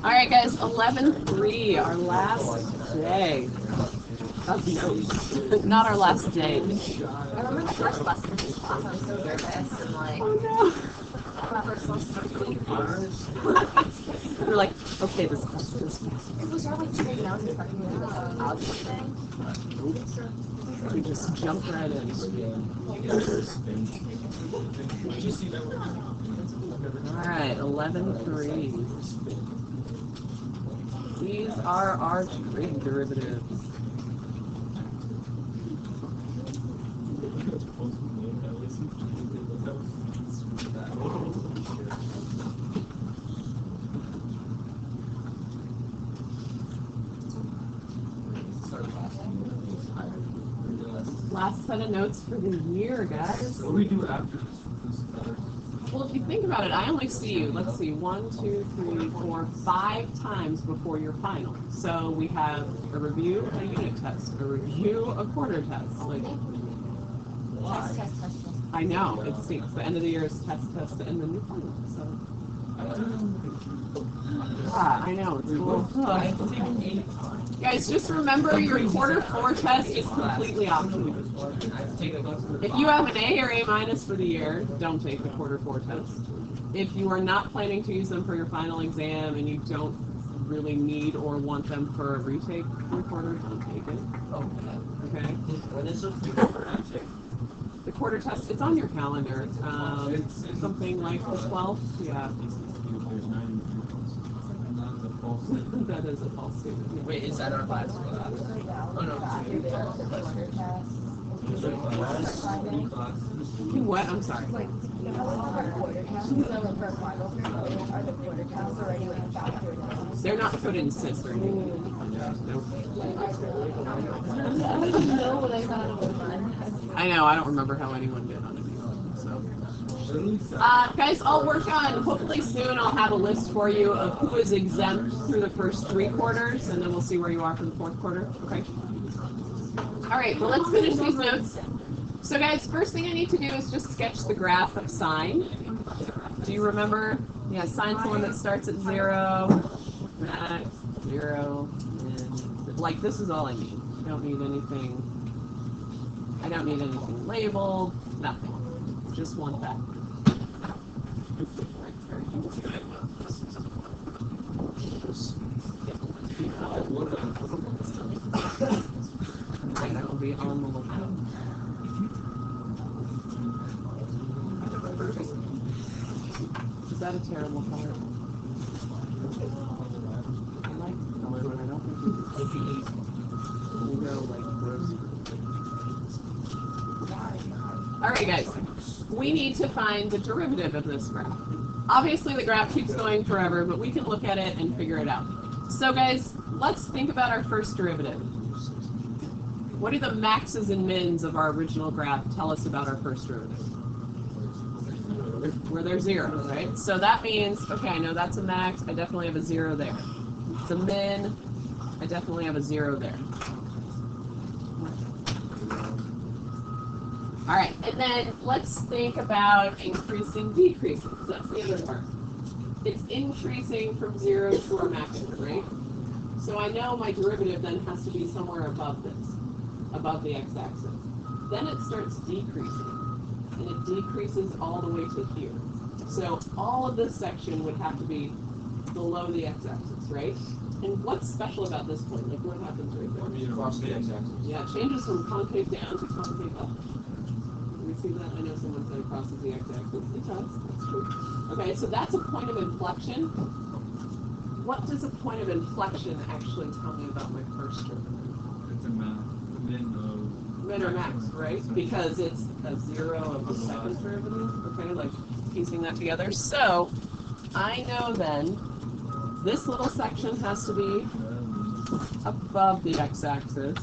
All right, guys, 11:3, our last day. Not our last day. I remember the first lesson in this class, I was so nervous and like, Oh no. my first lesson. We're like, okay, this class is Was there like 2 notes and starting with the algebra thing? we just jump right in. All right, 11:3. These are our trig derivatives. Last set of notes for the year, guys. What do we do after this? Well, if you think about it, I only see you, let's see, 1, 2, 3, 4, 5 times before your final. So we have a review, a unit test, a review, a quarter test. Like, Test. I know, it stinks. The end of the year is test, and then the final. So. I know, it's cool. Guys, just remember your quarter 4 test is completely optional. If you have an A or A- for the year, don't take the quarter 4 test. If you are not planning to use them for your final exam and you don't really need or want them for a retake quarter, don't take it. Okay? When is the quarter? The quarter test, it's on your calendar. Something like the 12th. Yeah. That is a false statement. Yeah. Wait, is that our class? Oh no. What? I'm sorry. They're not put in SIS or anything. I know, I don't remember how anyone did on it. So. Guys, I'll work on, hopefully soon I'll have a list for you of who is exempt through the first 3 quarters, and then we'll see where you are for the 4th quarter. Okay? All right, well, let's finish these notes. So guys, first thing I need to do is just sketch the graph of sine. Do you remember? Yeah, sine's the one that starts at 0, max, 0, and like this is all I need. I don't need anything labeled, nothing. Just want that. And I will be on the lookout. Is that a terrible color? I like the color, but I don't think we go like gross. Alright guys, we need to find the derivative of this graph. Obviously the graph keeps going forever, but we can look at it and figure it out. So guys, let's think about our first derivative. What do the maxes and mins of our original graph tell us about our first derivative? Where they're 0, right? So that means, okay, I know that's a max, I definitely have a 0 there. It's a min, I definitely have a 0 there. All right, and then let's think about increasing, decreasing. So that's the other part. It's increasing from 0 to our maximum, right? So I know my derivative then has to be somewhere above this, above the x-axis. Then it starts decreasing, and it decreases all the way to here. So all of this section would have to be below the x-axis, right? And what's special about this point? Like what happens right there? Across the x-axis. Yeah, it changes from concave down to concave up. You see that? I know someone said it crosses the x-axis. It does. That's true. Okay, so that's a point of inflection. What does a point of inflection actually tell me about my first derivative? It's a Min or max, right? Because it's a 0 of the second derivative. Okay, like piecing that together. So I know then this little section has to be above the x-axis.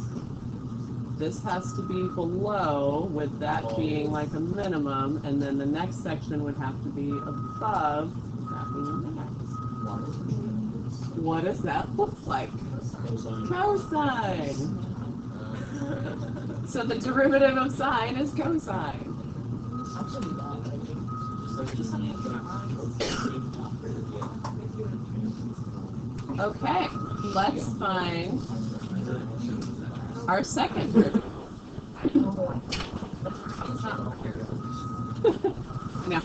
This has to be below, with that being like a minimum, and then the next section would have to be above, that being a max. What does that look like? Cosine. So the derivative of sine is cosine. Okay, let's find our second derivative. No,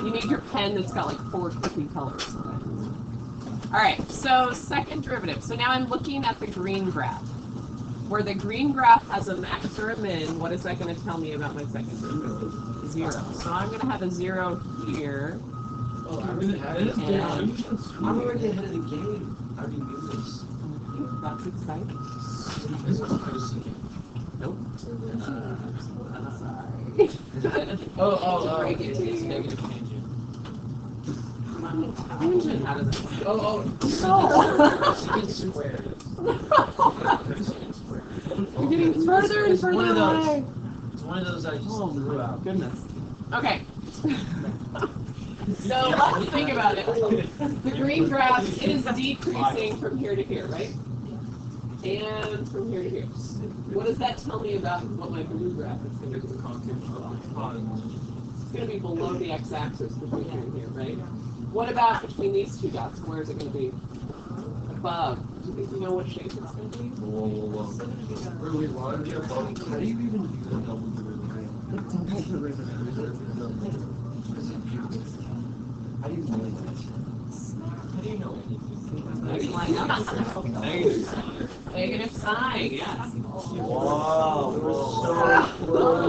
you need your pen that's got like 4 cookie colors on it. All right, so second derivative. So now I'm looking at the green graph. Where the green graph has a max or a min, what is that going to tell me about my second derivative? 0. So I'm going to have a 0 here. Oh, I'm already ahead of the game. How do you do this? That's exciting. Nope. Oh, Break it to it's you. negative tangent. Tangent, how does that Oh, No. secant squared. You're getting further and It's one further of those. away. It's one of those I just Oh threw my out. goodness. Okay. So let's think about it. The green graph is decreasing from here to here, right? And from here to here. What does that tell me about what my blue graph is going to do? It's going to be below the x-axis between here and here, right? What about between these two dots? Where is it going to be? Above. Do you think you know what shape it's going to be? Whoa. Early one. How do you even do the double derivative? How do you know that? How do you know anything? Negative sign, yes. Wow, we're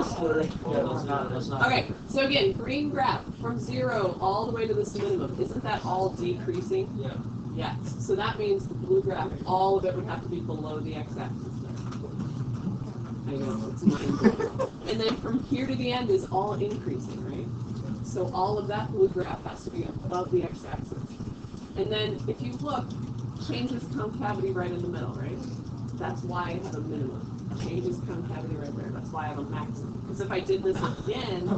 so close. Yeah, that's not. Okay, so again, green graph from 0 all the way to this minimum. Isn't that all decreasing? Yeah. Yes. So that means the blue graph, all of it would have to be below the x-axis. I know, it's mind-blowing. And then from here to the end is all increasing, right? So all of that blue graph has to be above the x-axis. And then if you look, changes concavity right in the middle, right? That's why I have a minimum. Changes concavity right there. That's why I have a maximum. Because if I did this again,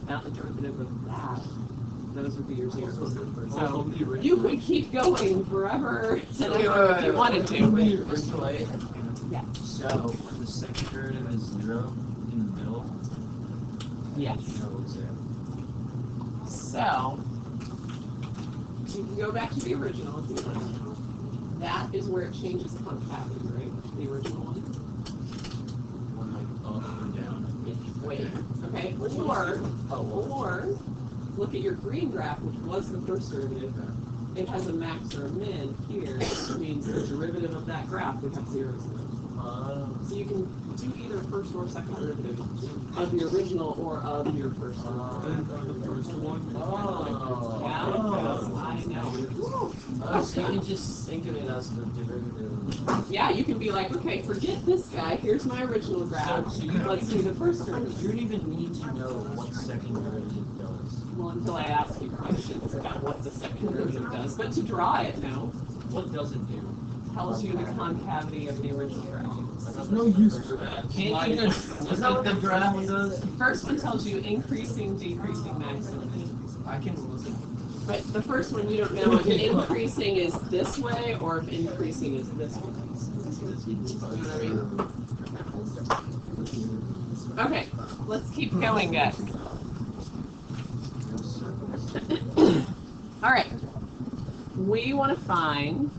found the derivative of that, those would be your zeros. So you could keep going forever and ever if you wanted to. Yeah. So the second derivative is 0 in the middle. Yes. So you can go back to the original if you want. That is where it changes concavity, right? The original one. One like up and down. Wait. Okay. Or look at your green graph, which was the first derivative. It has a max or a min here, which means the derivative of that graph would have zeros in it. So you can do either first or second derivative of the original or of your first one. The first one. Yeah, I know. So you can just think of it as the derivative. Yeah, you can be like, okay, forget this guy. Here's my original graph. Let's do the first derivative. You don't even need to know what second derivative does. Well, until I ask you questions about what the second derivative does. But to draw it now What does it do? tells you the concavity of the original graph. There's no use for that. Is that what the graph does? The first one tells you increasing, decreasing, maximum. I can look at. But the first one you don't know if increasing is this way or if increasing is this way. You know what I mean? Okay, let's keep going, guys. All right. We want to find.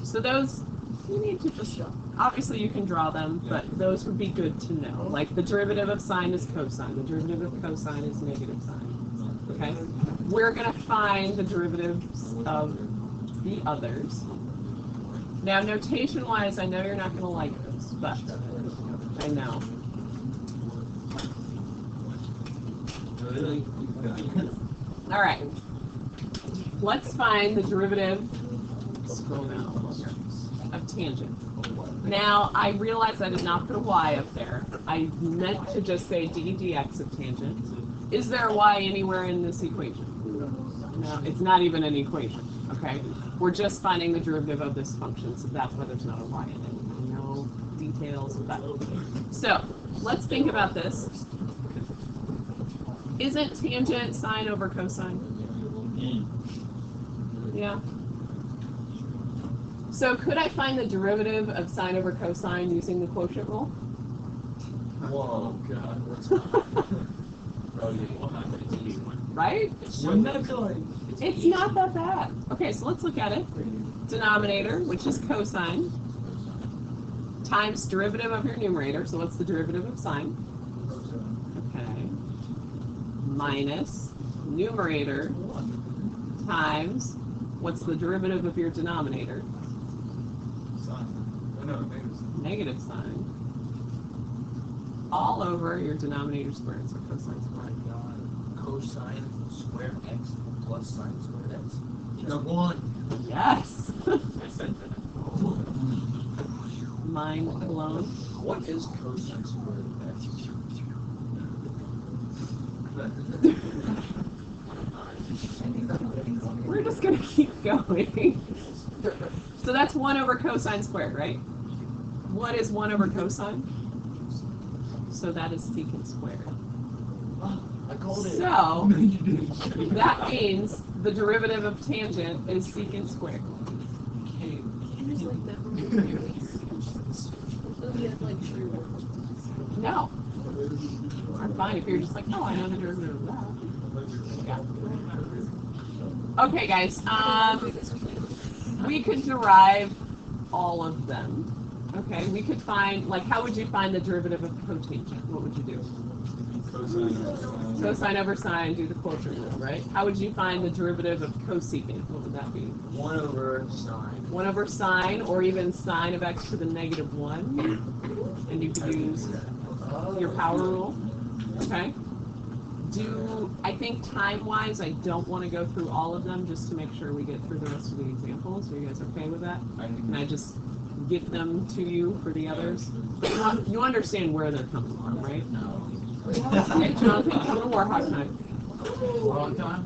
So those you need to just obviously you can draw them, but those would be good to know. Like the derivative of sine is cosine. The derivative of cosine is negative sine. Okay? We're going to find the derivatives of the others. Now, notation-wise, I know you're not going to like this, but I know. All right. Let's find the derivative. Scroll down of tangent. Now, I realize I did not put a y up there. I meant to just say d dx of tangent. Is there a y anywhere in this equation? No, it's not even an equation, okay? We're just finding the derivative of this function, so that's why there's not a y in it. No details of that. So, let's think about this. Isn't tangent sine over cosine? Yeah. So could I find the derivative of sine over cosine using the quotient rule? Whoa, God. Right? Wouldn't that be like? It's not that bad. Okay, so let's look at it. denominator, which is cosine, times derivative of your numerator. So what's the derivative of sine? Okay. Minus numerator times what's the derivative of your denominator? Negative sine. All over your denominator squared, so cosine squared. Cosine squared x plus sine squared x. Got one. Yes. Mind blown. What is cosine squared We're just gonna keep going. So that's 1 over cosine squared, right? What is 1 over cosine? So that is secant squared. I called it. So that means the derivative of tangent is secant squared. No. I'm fine if you're just like, oh, I know the derivative of that. Yeah. Okay, guys. We could derive all of them. Okay, we could find, like, how would you find the derivative of cotangent? What would you do? Cosine over sine, do the quotient rule, right? How would you find the derivative of cosecant? What would that be? 1 over sine. 1 over sine, or even sine of x to the negative 1. And you could use your power rule. Okay. I think time-wise, I don't want to go through all of them just to make sure we get through the rest of the examples. Are you guys okay with that? Can I just give them to you for the others? You understand where they're coming from, right? No. Okay, Jonathan, come to Warhawk time. Long time?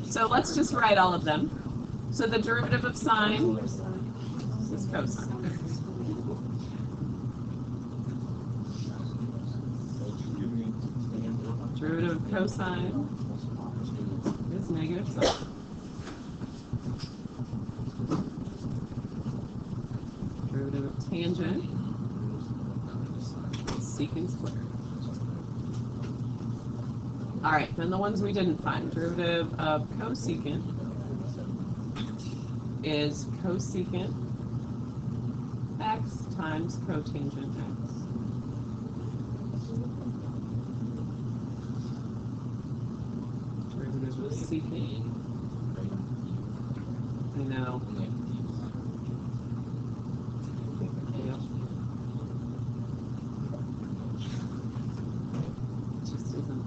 So let's just write all of them. So the derivative of sine is cosine. Derivative of cosine is negative sine. Derivative of tangent is secant squared. All right, then the ones we didn't find. Derivative of cosecant is cosecant x times cotangent x. Derivative of secant. I know. Yep. It just isn't.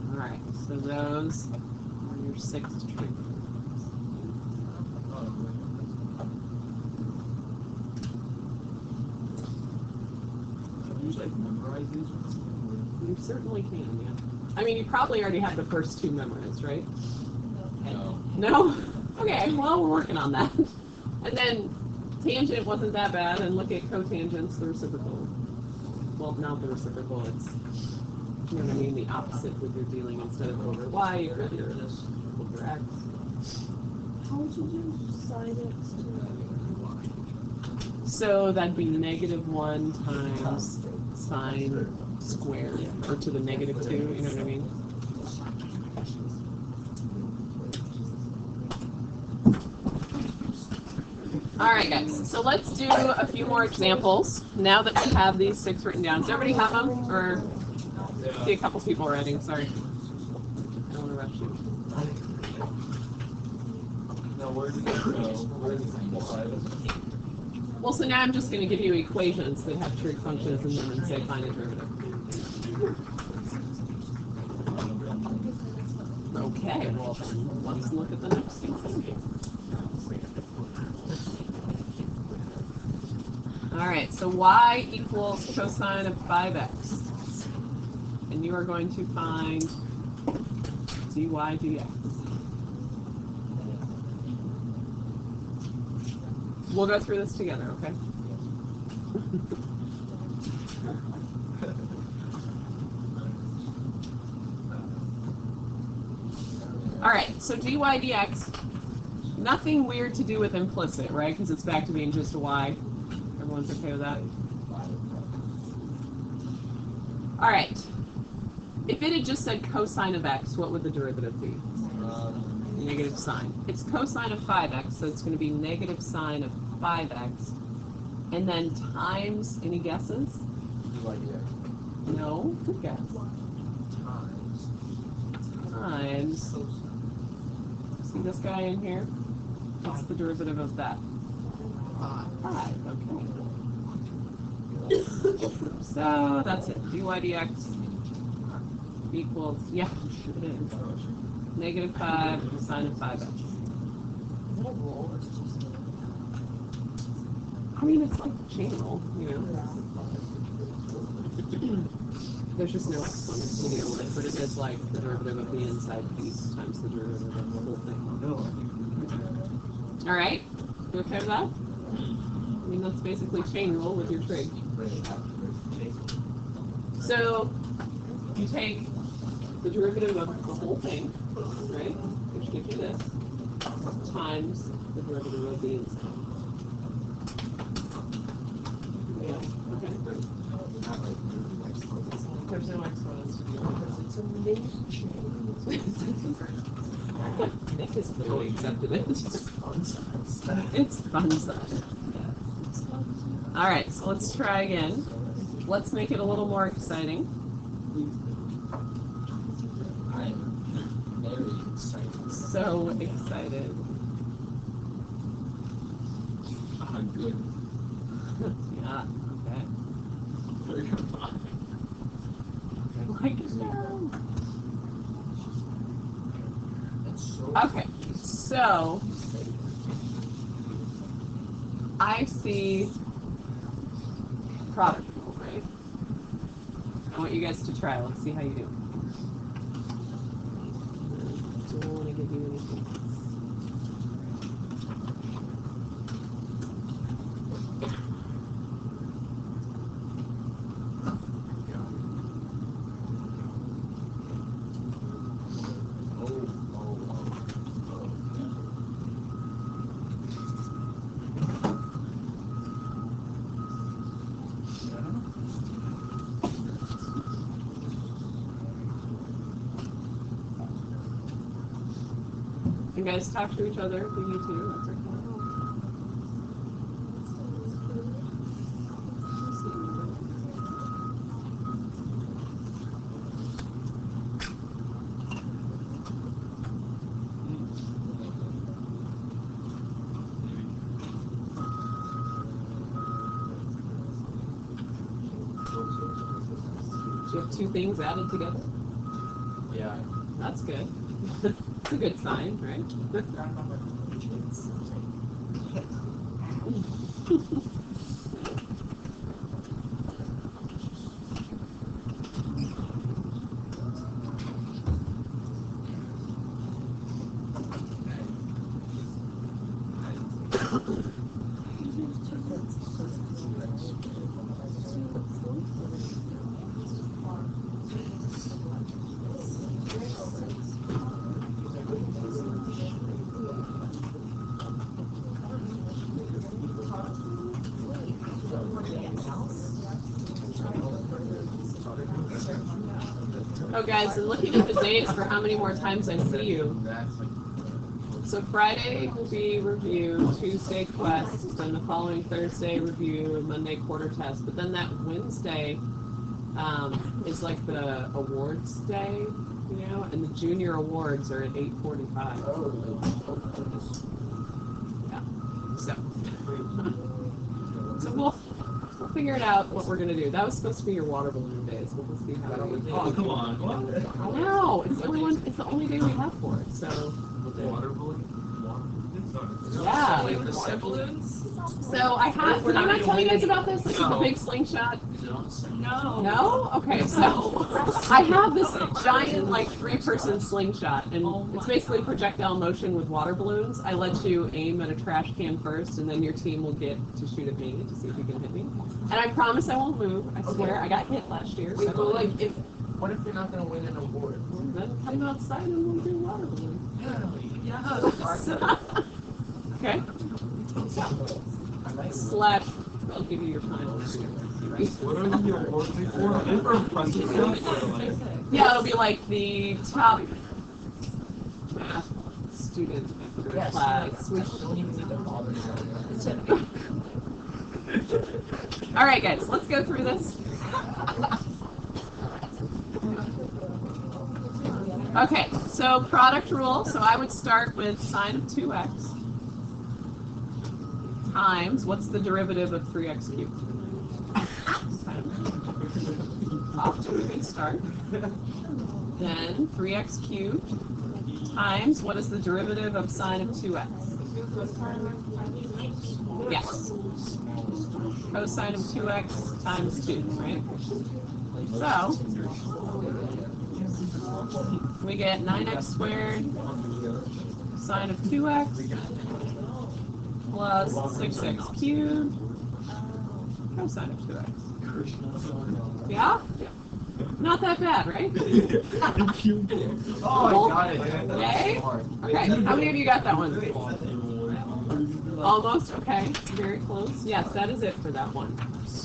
All right, so those are your 6 treatments. You certainly can, yeah. I mean, you probably already have the first 2 memorized, right? No. No? Okay, well, we're working on that. And then tangent wasn't that bad, and look at cotangents, the reciprocal. Well, not the reciprocal, it's, you know what I mean, the opposite that you're dealing instead of over y, you're over x. How would you do sine x to So that'd be -1 times sine squared, or to the -2, you know what I mean? All right, guys, so let's do a few more examples now that we have these 6 written down. Does everybody have them? Or I see a couple people writing, sorry. I don't want to rush you. No, where did Well, so now I'm just going to give you equations that have trig functions in them and say find a derivative. Okay, well, let's look at the next example. All right, so y equals cosine of 5x. And you are going to find dy dx. We'll go through this together, okay? All right, so dy dx, nothing weird to do with implicit, right? Because it's back to being just a y. Everyone's okay with that? All right. If it had just said cosine of x, what would the derivative be? Negative sine. It's cosine of 5x, so it's going to be negative sine of 5x. And then times, any guesses? No? Good guess. Times. See this guy in here? What's the derivative of that? 5, okay. So that's it. dy dx equals, yeah, it is. Negative 5 sine of 5x. I mean, it's like a channel, you know. There's just no exponent to deal with, but it is like the derivative of the inside piece times the derivative of the whole thing. All right, you okay with that? I mean, that's basically chain rule with your trig. So you take the derivative of the whole thing, right, which gives you this, times the derivative of the inside. Yeah, okay. There's no exponents to deal with because it's a mini chain. Nick has totally accepted it. It's fun size. It's fun size. All right, so let's try again. Let's make it a little more exciting. I'm very excited. So excited. I'm good. Yeah, okay. Like no. Okay, so I see product rule, right? I want you guys to try. Let's see how you do. Don't want to give you anything. You guys talk to each other if you need to. That's okay. Do you have two things added together? Yeah. That's good. It's a good sign, right? Oh, guys, and looking at the days for how many more times I see you. So Friday will be review, Tuesday quest, then the following Thursday review, Monday quarter test. But then that Wednesday is like the awards day, you know, and the junior awards are at 8:45. Yeah. So we'll figure it out what we're gonna do. That was supposed to be your water balloon days, but we'll see how. Oh, come on. What? No, it's the only one. It's the only day we have for it. So. Water balloon? Yeah. Like the set balloons? So I have. Did I not tell you guys about this? Like the big slingshot. Is it on the same? No. No? Okay, so I have this giant, like, 3-person slingshot, and it's basically projectile motion with water balloons. I let you aim at a trash can first, and then your team will get to shoot at me to see if you can hit me. And I promise I won't move. I swear. I got hit last year. Wait, So but like, what if you're not gonna win an award? then come outside and we'll do water balloons. Yeah. Okay. I like Slash I'll give you your final answer. What are the awards for? And for impressive stuff? Or like, Yeah, it'll be like the top math student in your Yes, class. we don't even need to bother. All right, guys, let's go through this. Okay, so product rule. So I would start with sine of 2x times, what's the derivative of 3x cubed? Off to a good start. Then 3x cubed times, what is the derivative of sine of 2x? Yes. Cosine of 2x times 2, right? So, we get 9x squared sine of 2x plus 6x cubed cosine of 2x. Yeah? Not that bad, right? oh, I got it. Yay? Okay, how many of you got that one? Almost, okay, very close. Yes, that is it for that one.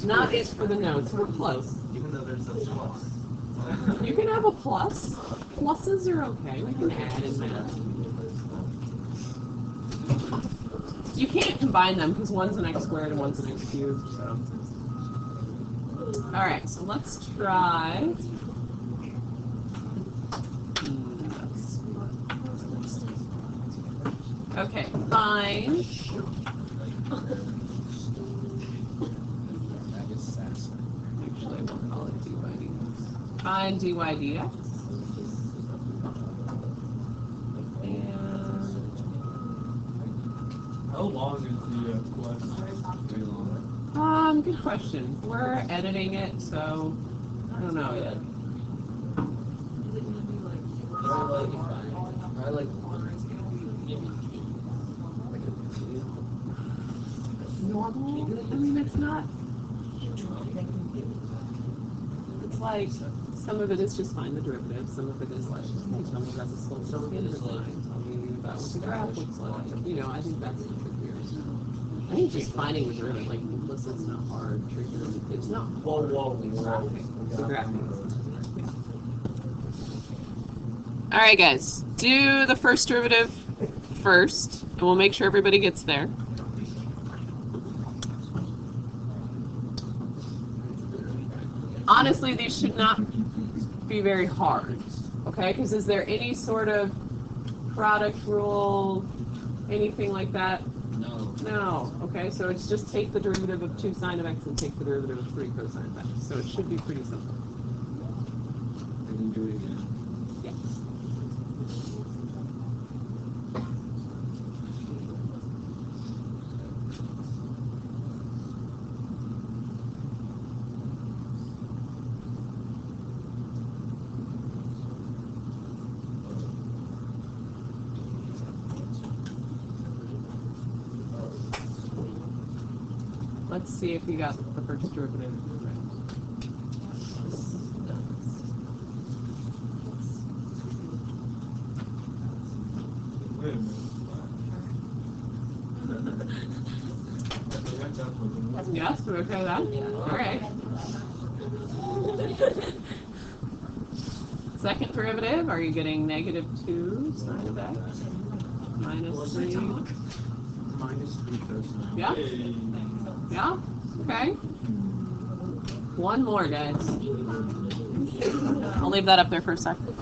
Not it for the notes, we're close. Even though there's a plus. You can have a plus. Pluses are okay, we can add in math. You can't combine them because one's an x squared and one's an x cubed, so. Alright, so let's try. Okay, find. Actually, I won't call it dy dx. Find dy dx. And How long is the quest? good question. We're editing it, so I don't know yet. I like Normal? I mean, it's not. It's like some of it is just find the derivative, some of it is like tell me about the slope of the line, tell me about what the graph looks like. You know, I think that's the trickier. I think just finding the derivative, like implicit's not hard. It's not. whoa. It's graphing. All right, guys, do the first derivative first, and we'll make sure everybody gets there. Honestly, these should not be very hard, okay? Because is there any sort of product rule, anything like that? No. No. Okay, so it's just take the derivative of 2 sine of x and take the derivative of 3 cosine of x. So it should be pretty simple. And you do it again. Yes. Let's see if you got the first derivative right. Wait a minute. Yes, we're okay with that? All right. Second derivative, are you getting negative 2 sine of x? Minus 3. Minus 3 cosine. Yeah? Yeah? Okay. One more, guys. I'll leave that up there for a second.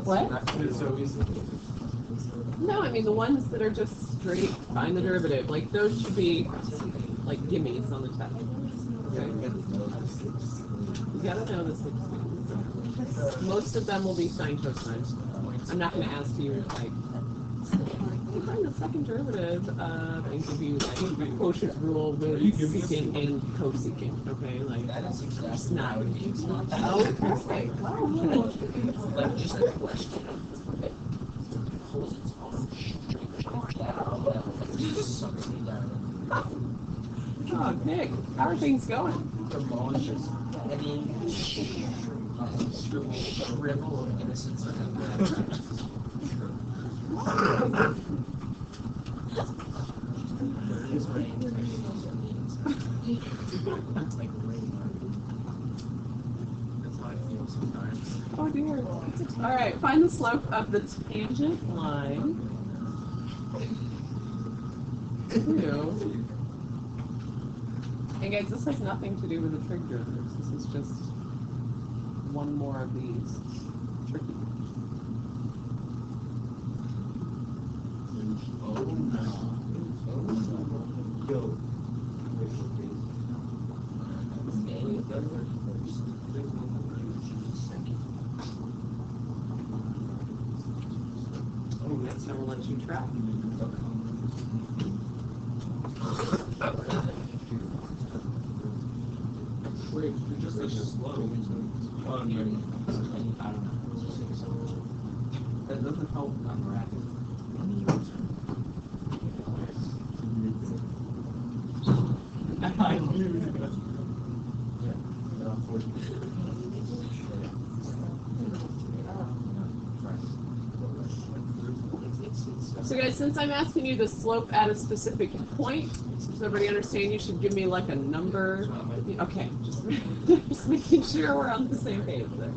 What? It's so easy. No, I mean the ones that are just straight find the derivative. Like those should be like gimmies on the test. Okay? You gotta know this. Most of them will be sine cosine. I'm not gonna ask you like find the second derivative of and give you like quotient rule with secant and cosecant. Okay, like That is exactly it's not. what it is. Oh, perfect. Wow. Like just a question. Just sucks me down. Oh, Nick, how are things going? Demolishing. any shrivel of innocence that have there is rain. It's like rain. That's how I feel sometimes. Oh dear. All right, find the slope of the tangent line. 2. And guys, this has nothing to do with the trig derivatives. This is just one more of these. Tricky. Oh, that's never let you try. Wait, you're just like slow. I don't know. That doesn't help on the racket. So guys, since I'm asking you the slope at a specific point, does everybody understand you should give me like a number? Okay, just making sure we're on the same page there.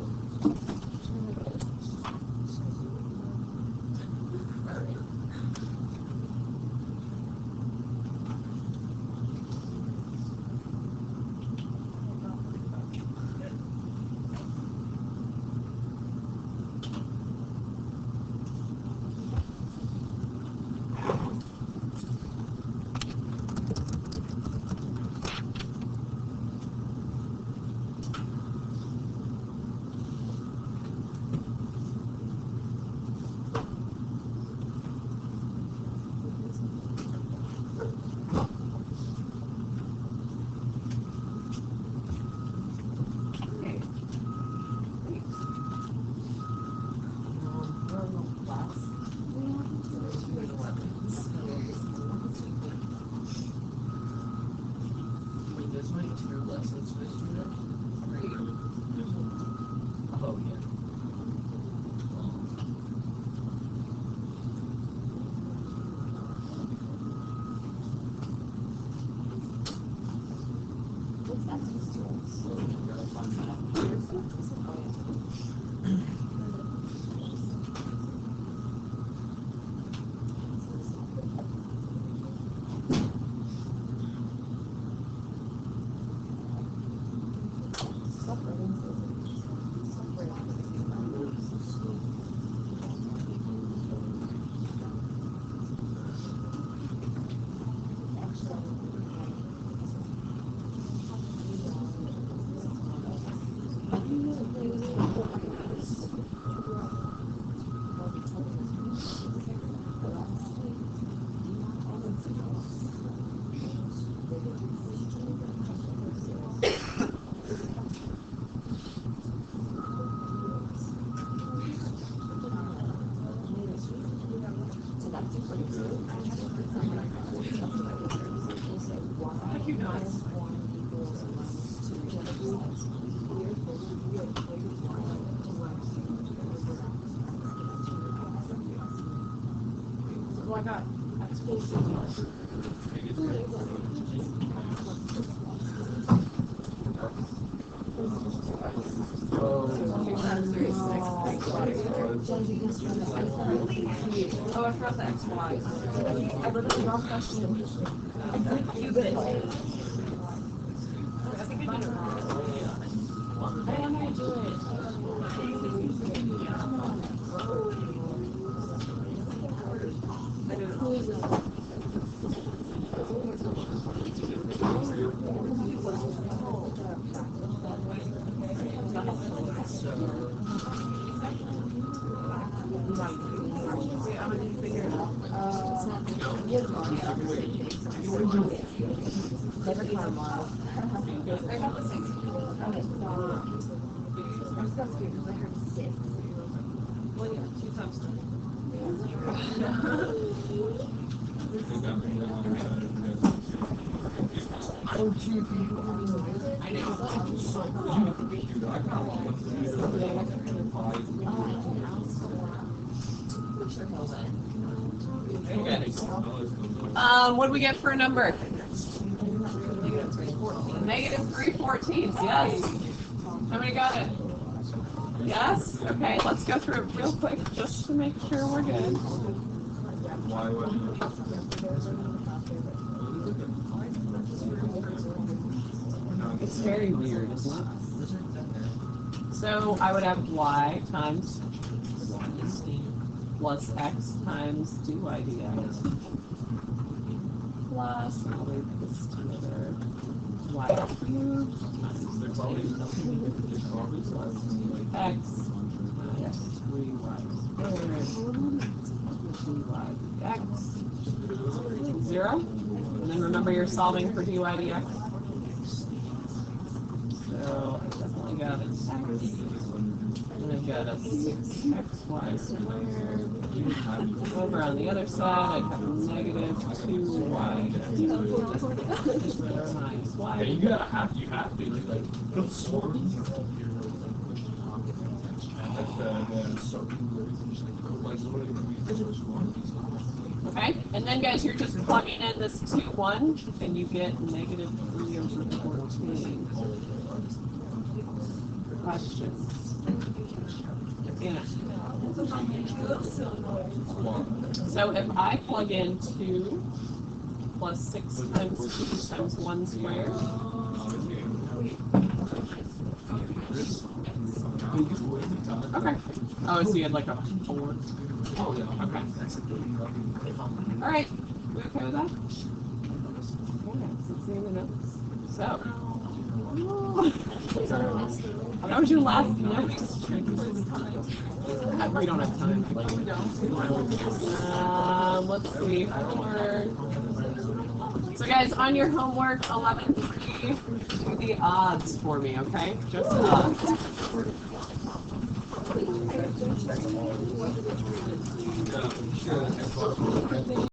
Oh, I forgot the XY. I wrote the wrong question. You did. I think I did it wrong. I don't know how to do it. I did it wrong. Oh, two people. I know. What do we get for a number? Negative 3/14. Yes. Somebody got it? Yes? Okay, let's go through it real quick just to make sure we're good. It's very weird, isn't it? So I would have y times plus x times dy dx plus, I'll leave this together, y cubed times plus x minus 3y squared dy dx 0. And then remember you're solving for dy dx. So I definitely got an x. And I've got a 6xy squared. Over on the other side, I have negative 2y minus y. You have to like Okay, and then guys, you're just plugging in this 2, 1, and you get negative 3/14. Questions? Yeah. So if I plug in 2 plus 6 times 2 times 1 squared. Okay. Oh, so you had like a 4. Oh, yeah. Okay. All right. We okay with that? So. Oh, that was your last note. We don't have time. Let's see. So guys, on your homework, 11:3, do the odds for me, okay? Just the odds.